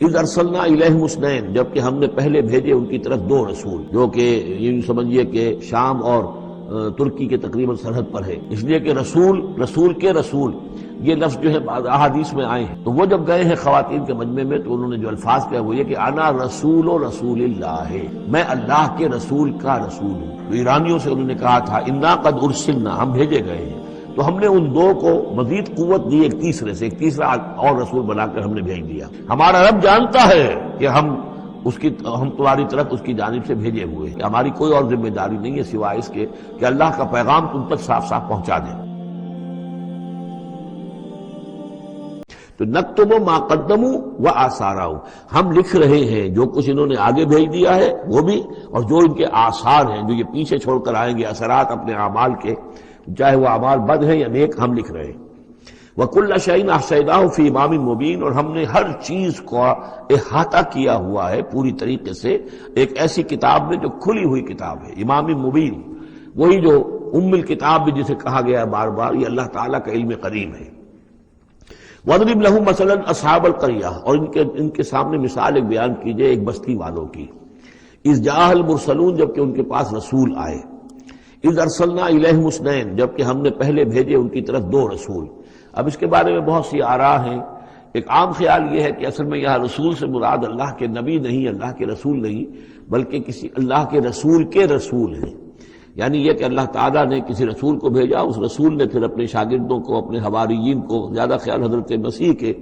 اذ ارسلنا الیہم اثنین، جبکہ ہم نے پہلے بھیجے ان کی طرف دو رسول، جو کہ یہ سمجھیے کہ شام اور ترکی کے تقریباً سرحد پر ہے، اس لیے کہ رسول کے رسول یہ لفظ جو ہے بعض احادیث میں آئے ہیں۔ تو وہ جب گئے ہیں خواتین کے مجمع میں تو انہوں نے جو الفاظ کہے وہ یہ کہ انا رسول رسول اللہ، میں اللہ کے رسول کا رسول ہوں۔ تو ایرانیوں سے انہوں نے کہا تھا انا قد ارسلنا، ہم بھیجے گئے ہیں، تو ہم نے ان دو کو مزید قوت دی ایک تیسرے سے، ایک تیسرا اور رسول بنا کر ہم نے بھیج دیا۔ ہمارا رب جانتا ہے کہ ہم تمہاری طرف اس کی جانب سے بھیجے ہوئے ہیں، ہماری کوئی اور ذمہ داری نہیں ہے سوائے اس کے کہ اللہ کا پیغام تم تک صاف صاف پہنچا دیں۔ تو نکتب ما قدموا وآثارہم، ہم لکھ رہے ہیں جو کچھ انہوں نے آگے بھیج دیا ہے وہ بھی، اور جو ان کے آثار ہیں جو یہ پیچھے چھوڑ کر آئیں گے اثرات اپنے اعمال کے، چاہے وہ اعمال بد ہیں یا نیک، ہم لکھ رہے ہیں۔ وَكُلَّ شَيْءٍ أَحْصَيْنَاهُ فِي إِمَامٍ مُبِينٍ، اور ہم نے ہر چیز کو احاطہ کیا ہوا ہے پوری طریقے سے ایک ایسی کتاب میں جو کھلی ہوئی کتاب ہے، امام مبین، وہی جو ام الکتاب بھی جسے کہا گیا ہے بار بار، یہ اللہ تعالیٰ کا علم قدیم ہے۔ وَاضْرِبْ لَهُم مَثَلًا أَصْحَابَ الْقَرْيَةِ، اور ان کے سامنے مثال ایک بیان کیجئے ایک بستی والوں کی، اِذْ جَاءَهَا الْمُرْسَلُونَ، جبکہ ان کے پاس رسول آئے، اِذْ أَرْسَلْنَا إِلَيْهِمُ اثْنَيْنِ، جبکہ ہم نے پہلے بھیجے ان کی طرف دو رسول۔ اب اس کے بارے میں بہت سی آراء ہیں۔ ایک عام خیال یہ ہے کہ اصل میں یہاں رسول سے مراد اللہ کے نبی نہیں، اللہ کے رسول نہیں، بلکہ کسی اللہ کے رسول ہیں، یعنی یہ کہ اللہ تعالیٰ نے کسی رسول کو بھیجا، اس رسول نے پھر اپنے شاگردوں کو، اپنے حواریین کو، زیادہ خیال حضرت مسیح کے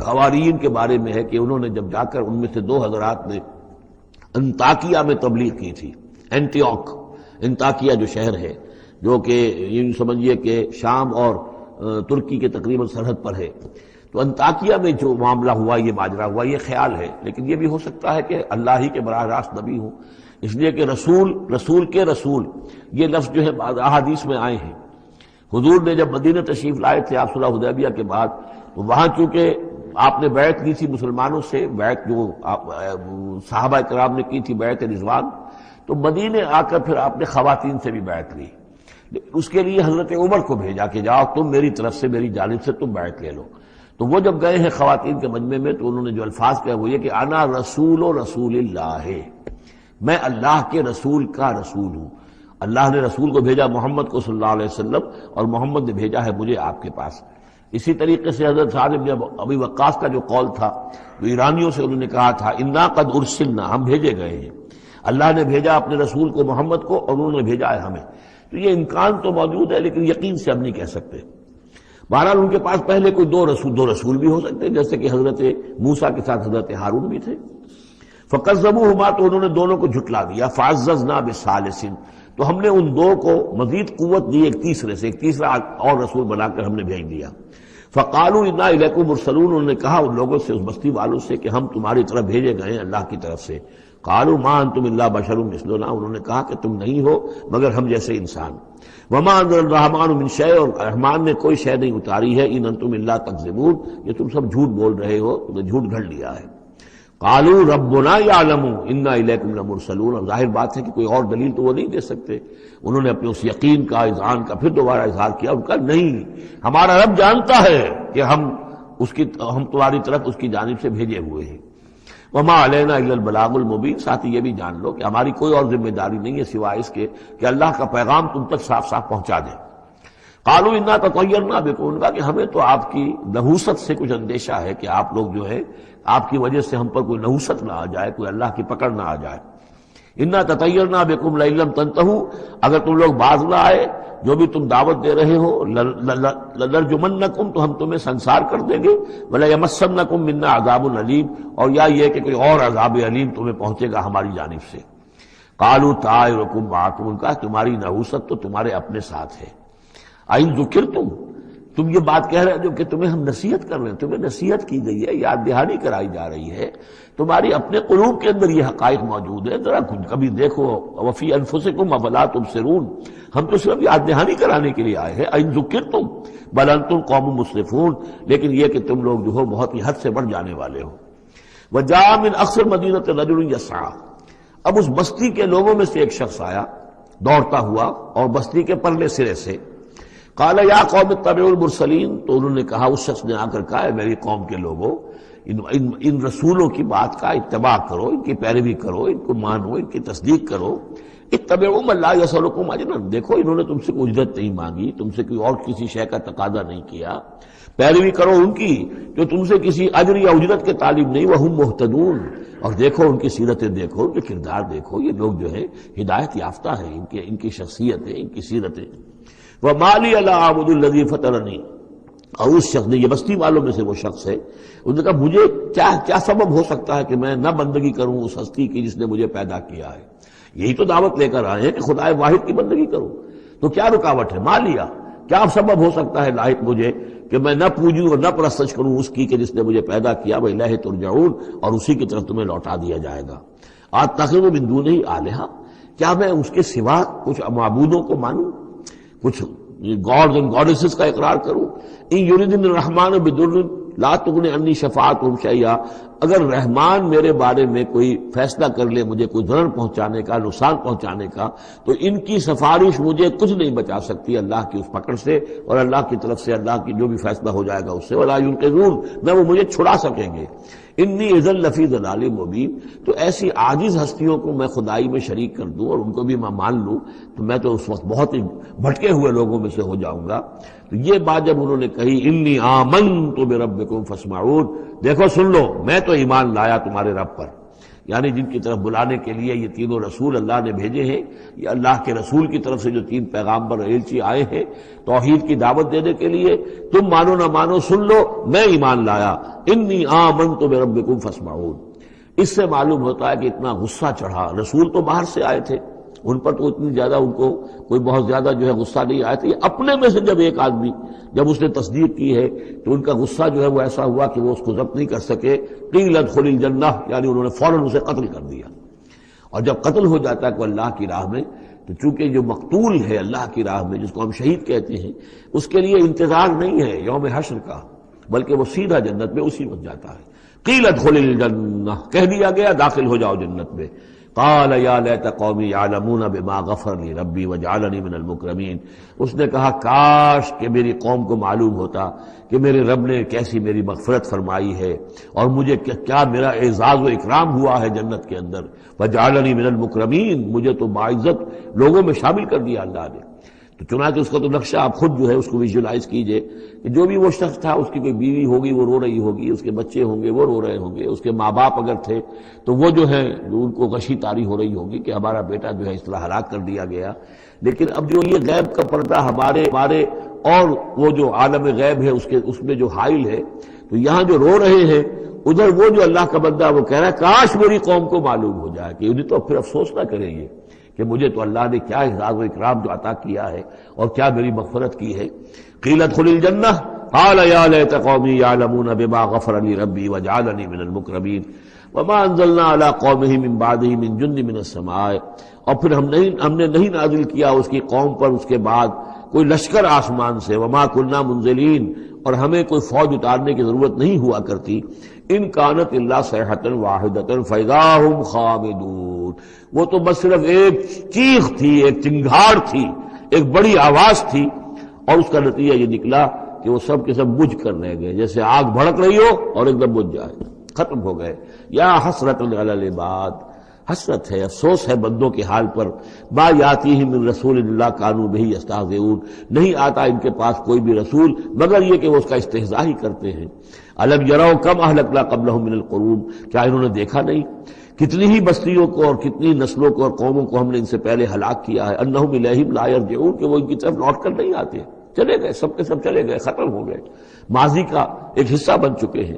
حواریین کے بارے میں ہے کہ انہوں نے جب جا کر ان میں سے دو حضرات نے انطاکیہ میں تبلیغ کی تھی، انطاکیہ جو شہر ہے، جو کہ یہ سمجھیے کہ شام اور ترکی کے تقریباً سرحد پر ہے، تو انطاکیہ میں جو معاملہ ہوا، یہ ماجرا ہوا، یہ خیال ہے، لیکن یہ بھی ہو سکتا ہے کہ اللہ ہی کے براہ راست نبی ہوں، اس لیے کہ رسول کے رسول یہ لفظ جو ہے بعض احادیث میں آئے ہیں۔ حضور نے جب مدینہ تشریف لائے تھے آپ صلح حدیبیہ کے بعد، تو وہاں چونکہ آپ نے بیعت لی تھی مسلمانوں سے، بیعت جو صحابہ کرام نے کی تھی بیعت رضوان، تو مدینے آ کر پھر آپ نے خواتین سے بھی بیعت لی، اس کے لیے حضرت عمر کو بھیجا کہ جاؤ تم میری طرف سے، میری جانب سے تم بیعت لے لو۔ تو وہ جب گئے ہیں خواتین کے مجمع میں تو انہوں نے جو الفاظ کہے وہ یہ کہ انا رسول رسول اللہ، میں اللہ کے رسول کا رسول ہوں۔ اللہ نے رسول کو بھیجا محمد کو صلی اللہ علیہ وسلم، اور محمد نے بھیجا ہے مجھے آپ کے پاس۔ اسی طریقے سے حضرت سعد بن ابی وقاص کا جو قول تھا، جو ایرانیوں سے انہوں نے کہا تھا انا قد ارسلنا، ہم بھیجے گئے ہیں، اللہ نے بھیجا اپنے رسول کو محمد کو اور انہوں نے بھیجا ہے ہمیں۔ تو یہ امکان تو موجود ہے لیکن یقین سے ہم نہیں کہہ سکتے۔ بہرحال ان کے پاس پہلے کوئی دو رسول بھی ہو سکتے ہیں، جیسے کہ حضرت موسیٰ کے ساتھ حضرت ہارون بھی تھے۔ فَكَذَّبُوهُمَا، تو انہوں نے دونوں کو جھٹلا دیا۔ فَعَزَّزْنَا بِثَالِثٍ، تو ہم نے ان دو کو مزید قوت دی ایک تیسرے سے، ایک تیسرا اور رسول بنا کر ہم نے بھیج دیا۔ فَقَالُوا إِنَّا إِلَيْكُمْ مُرْسَلُونَ، انہوں نے کہا ان لوگوں سے، اس بستی والوں سے، کہ ہم تمہاری طرف بھیجے گئے ہیں اللہ کی طرف سے۔ قالوا ما انتم الا بشر مثلنا، انہوں نے کہا کہ تم نہیں ہو مگر ہم جیسے انسان۔ وما انزل الرحمن من شيء، اور رحمان نے کوئی شے نہیں اتاری ہے۔ ان انتم الا تکذبون، یہ تم سب جھوٹ بول رہے ہو، تم نے جھوٹ گھڑ لیا ہے۔ قالوا ربنا يعلم انا اليكم لمرسلون، اور ظاہر بات ہے کہ کوئی اور دلیل تو وہ نہیں دے سکتے۔ انہوں نے اپنے اس یقین کا، اذعان کا پھر دوبارہ اظہار کیا، ان کا نہیں، ہمارا رب جانتا ہے کہ ہم تمہاری طرف اس کی جانب سے بھیجے ہوئے ہیں۔ وما علینا الا البلاغ المبین، ساتھ یہ بھی جان لو کہ ہماری کوئی اور ذمہ داری نہیں ہے سوائے اس کے کہ اللہ کا پیغام تم تک صاف صاف پہنچا دیں۔ قالوا انا تطیرنا بکم، ان کا کہ ہمیں تو آپ کی نحوست سے کچھ اندیشہ ہے کہ آپ لوگ جو ہے آپ کی وجہ سے ہم پر کوئی نحوست نہ آ جائے، کوئی اللہ کی پکڑ نہ آ جائے۔ انا تطیرنا بکم لئن لم تنتہوا، اگر تم لوگ باز نہ آئے جو بھی تم دعوت دے رہے ہو، لنرجمنکم، تو ہم تمہیں سنسار کر دیں گے، ولیمسنکم منا عذاب علیم، اور یا یہ کہ کوئی اور عذاب علیم تمہیں پہنچے گا ہماری جانب سے۔ قالوا طائرکم معکم، ان کا تمہاری نحوست تو تمہارے اپنے ساتھ ہے۔ این ذکرتم، تم یہ بات کہہ رہے ہو کہ تمہیں ہم نصیحت کر رہے ہیں، تمہیں نصیحت کی گئی ہے، یاد دہانی کرائی جا رہی ہے، تمہاری اپنے قلوب کے اندر یہ حقائق موجود ہے، ذرا کبھی دیکھو۔ وفی انفسکم افلا تبصرون، ہم تو صرف یاد دہانی کرانے کے لیے آئے ہیں۔ این ذکرتم بل انتم قوم مسرفون، لیکن یہ کہ تم لوگ جو ہو بہت ہی حد سے بڑھ جانے والے ہو۔ وجاء من اقصى المدینة رجل یسعى، اب اس بستی کے لوگوں میں سے ایک شخص آیا دوڑتا ہوا، اور بستی کے پرلے سرے سے۔ قال یا قوم اتبعوا المرسلین، تو انہوں نے کہا، اس شخص نے آ کر کہا، ہے میری قوم کے لوگوں، ان رسولوں کی بات کا اتباع کرو، ان کی پیروی کرو، ان کو مانو، ان کی تصدیق کرو۔ اتبعوا من لا یسألکم اجرا، دیکھو انہوں نے تم سے کوئی اجرت نہیں مانگی، تم سے کوئی اور کسی شے کا تقاضا نہیں کیا، پیروی کرو ان کی جو تم سے کسی اجر یا اجرت کے طالب نہیں، وہم مہتدون، اور دیکھو ان کی سیرتیں، دیکھو ان کے کردار، دیکھو یہ لوگ جو ہے ہدایت یافتہ ہیں، ان کی شخصیتیں، ان کی سیرتیں۔ وَمَا لِيَ لَا أَعْبُدُ الَّذِي فَطَرَنِي، اور اس شخص نے، یہ بستی والوں میں سے وہ شخص ہے، انہوں نے کہا مجھے کیا سبب ہو سکتا ہے کہ میں نہ بندگی کروں اس ہستی کی جس نے مجھے پیدا کیا ہے؟ یہی تو دعوت لے کر آئے ہیں کہ خدا واحد کی بندگی کرو، تو کیا رکاوٹ ہے؟ ما لیا، کیا سبب ہو سکتا ہے لاحق مجھے کہ میں نہ پوجوں اور نہ پرستش کروں اس کی کہ جس نے مجھے پیدا کیا، وَإِلَيْهِ تُرْجَعُونَ، اور اسی کی طرف تمہیں لوٹا دیا جائے گا۔ أَتَّخِذُ مِن دُونِهِ آلِهَةً، کیا میں اس کے سوا کچھ معبودوں کو مانوں، کچھ گاڈز اینڈ گاڈیسز کا اقرار کروں؟ ان یریدنی الرحمن بضر لا تغنی عنی شفاعتهم شیئا، اگر رحمان میرے بارے میں کوئی فیصلہ کر لے مجھے کوئی ضرر پہنچانے کا، نقصان پہنچانے کا، تو ان کی سفارش مجھے کچھ نہیں بچا سکتی اللہ کی اس پکڑ سے، اور اللہ کی طرف سے اللہ کی جو بھی فیصلہ ہو جائے گا اس سے، ولا ينقذون، نہ وہ مجھے چھڑا سکیں گے۔ انی اذا لفی ضلال مبین، تو ایسی عاجز ہستیوں کو میں خدائی میں شریک کر دوں اور ان کو بھی میں مان لوں تو میں تو اس وقت بہت ہی بھٹکے ہوئے لوگوں میں سے ہو جاؤں گا۔ تو یہ بات جب انہوں نے کہی انی آمنت بربکم فاسمعون، دیکھو سن لو میں تو ایمان لایا تمہارے رب پر، یعنی جن کی طرف بلانے کے لیے یہ تینوں رسول اللہ نے بھیجے ہیں، یہ اللہ کے رسول کی طرف سے جو تین پیغامبر ایلچی آئے ہیں توحید کی دعوت دینے کے لیے، تم مانو نہ مانو سن لو میں ایمان لایا، انی آمنت بربکم فاسمعون۔ اس سے معلوم ہوتا ہے کہ اتنا غصہ چڑھا، رسول تو باہر سے آئے تھے، ان پر تو اتنی زیادہ ان کو کوئی بہت زیادہ جو ہے غصہ نہیں آیا تھا، یہ اپنے میں سے جب ایک آدمی جب اس نے تصدیق کی ہے تو ان کا غصہ جو ہے وہ ایسا ہوا کہ وہ اس کو ضبط نہیں کر سکے، قیل ادخل الجنہ، یعنی انہوں نے فوراً اسے قتل کر دیا۔ اور جب قتل ہو جاتا ہے کوئی اللہ کی راہ میں، تو چونکہ جو مقتول ہے اللہ کی راہ میں جس کو ہم شہید کہتے ہیں، اس کے لیے انتظار نہیں ہے یوم حشر کا، بلکہ وہ سیدھا جنت میں اسی وقت جاتا ہے۔ قیل ادخل الجنہ، کہہ دیا گیا داخل ہو جاؤ جنت میں۔ قال یا لیت قومی یعلمون بما غفر لی ربی وجعلنی من المکرمین، اس نے کہا کاش کہ میری قوم کو معلوم ہوتا کہ میرے رب نے کیسی میری مغفرت فرمائی ہے اور مجھے کیا میرا اعزاز و اکرام ہوا ہے جنت کے اندر، وجعلنی من المکرمین، مجھے تو باعزت لوگوں میں شامل کر دیا اللہ نے۔ تو چنانچہ اس کا تو نقشہ آپ خود جو ہے اس کو ویژولائز کیجئے کہ جو بھی وہ شخص تھا، اس کی کوئی بیوی ہوگی وہ رو رہی ہوگی، اس کے بچے ہوں گے وہ رو رہے ہوں گے، اس کے ماں باپ اگر تھے تو وہ جو ہے ان کو غشی طاری ہو رہی ہوگی کہ ہمارا بیٹا جو ہے اس طرح ہلاک کر دیا گیا۔ لیکن اب جو یہ غیب کا پردہ ہمارے اور وہ جو عالم غیب ہے اس میں جو حائل ہے، تو یہاں جو رو رہے ہیں ادھر وہ جو اللہ کا بندہ وہ کہہ رہا ہے کاش میری قوم کو معلوم ہو جائے کہ انہیں تو پھر افسوس نہ کریں یہ کہ مجھے تو اللہ نے کیا اعزاز و اکرام جو عطا کیا ہے اور کیا میری مغفرت کی ہے۔ قیل ادخل الجنہ قال یا لیت قومی یعلمون بما غفر لی ربی وجعلنی من المکرمین وما انزلنا علی قومہ من بعدہ من جند من السماء، اور پھر ہم نے نہیں نازل کیا اس کی قوم پر اس کے بعد کوئی لشکر آسمان سے، وما کنا منزلین، اور ہمیں کوئی فوج اتارنے کی ضرورت نہیں ہوا کرتی، ان کانت الا صیحۃ واحدۃ فاذا ھم خامدون، وہ تو بس صرف ایک چیخ تھی، ایک چنگھاڑ تھی، ایک بڑی آواز تھی، اور اس کا نتیجہ یہ نکلا کہ وہ سب کے سب بجھ کر رہ گئے، جیسے آگ بھڑک رہی ہو اور ایک دم بجھ جائے، ختم ہو گئے۔ یا حسرۃ علی العباد، حسرت ہے، افسوس ہے بندوں کے حال پر، ما یاتیہم من رسول اللہ کانوا بہ یستہزئون، نہیں آتا ان کے پاس کوئی بھی رسول مگر یہ کہ وہ اس کا استہزاء ہی کرتے ہیں۔ الم یروا کم اہلکنا قبلہم من القرون، کیا انہوں نے دیکھا نہیں کتنی ہی بستیوں کو اور کتنی نسلوں کو اور قوموں کو ہم نے ان سے پہلے ہلاک کیا ہے، انہم الیہم لا یرجعون، کہ وہ ان کی طرف لوٹ کر نہیں آتے، چلے گئے، سب کے سب چلے گئے، ختم ہو گئے، ماضی کا ایک حصہ بن چکے ہیں۔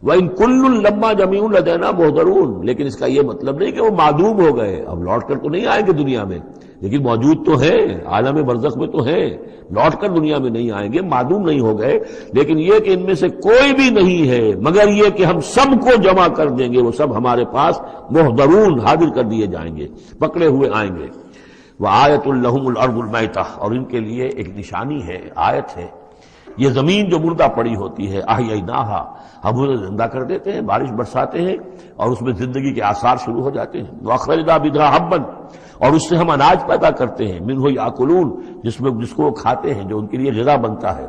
وَإِن كُلٌّ لَمَّا جَمِيعٌ لَدَيْنَا مُحْضَرُونَ، لیکن اس کا یہ مطلب نہیں کہ وہ معدوم ہو گئے، اب لوٹ کر تو نہیں آئیں گے دنیا میں، لیکن موجود تو ہیں، عالم برزخ میں تو ہیں، لوٹ کر دنیا میں نہیں آئیں گے، معدوم نہیں ہو گئے، لیکن یہ کہ ان میں سے کوئی بھی نہیں ہے مگر یہ کہ ہم سب کو جمع کر دیں گے، وہ سب ہمارے پاس محضرون حاضر کر دیے جائیں گے، پکڑے ہوئے آئیں گے۔ وَآیَةٌ لَهُمُ الْأَرْضُ الْمَيْتَةُ، اور ان کے لیے ایک نشانی ہے، آیت ہے، یہ زمین جو مردہ پڑی ہوتی ہے، احییناہا، ہم اسے زندہ کر دیتے ہیں، بارش برساتے ہیں اور اس میں زندگی کے آثار شروع ہو جاتے ہیں۔ وَأَخْرَجْنَا بِهَا حَبًّا، اور اس سے ہم اناج پیدا کرتے ہیں، مِنْهُ یَأْکُلُونَ، جس کو وہ کھاتے ہیں، جو ان کے لیے غذا بنتا ہے۔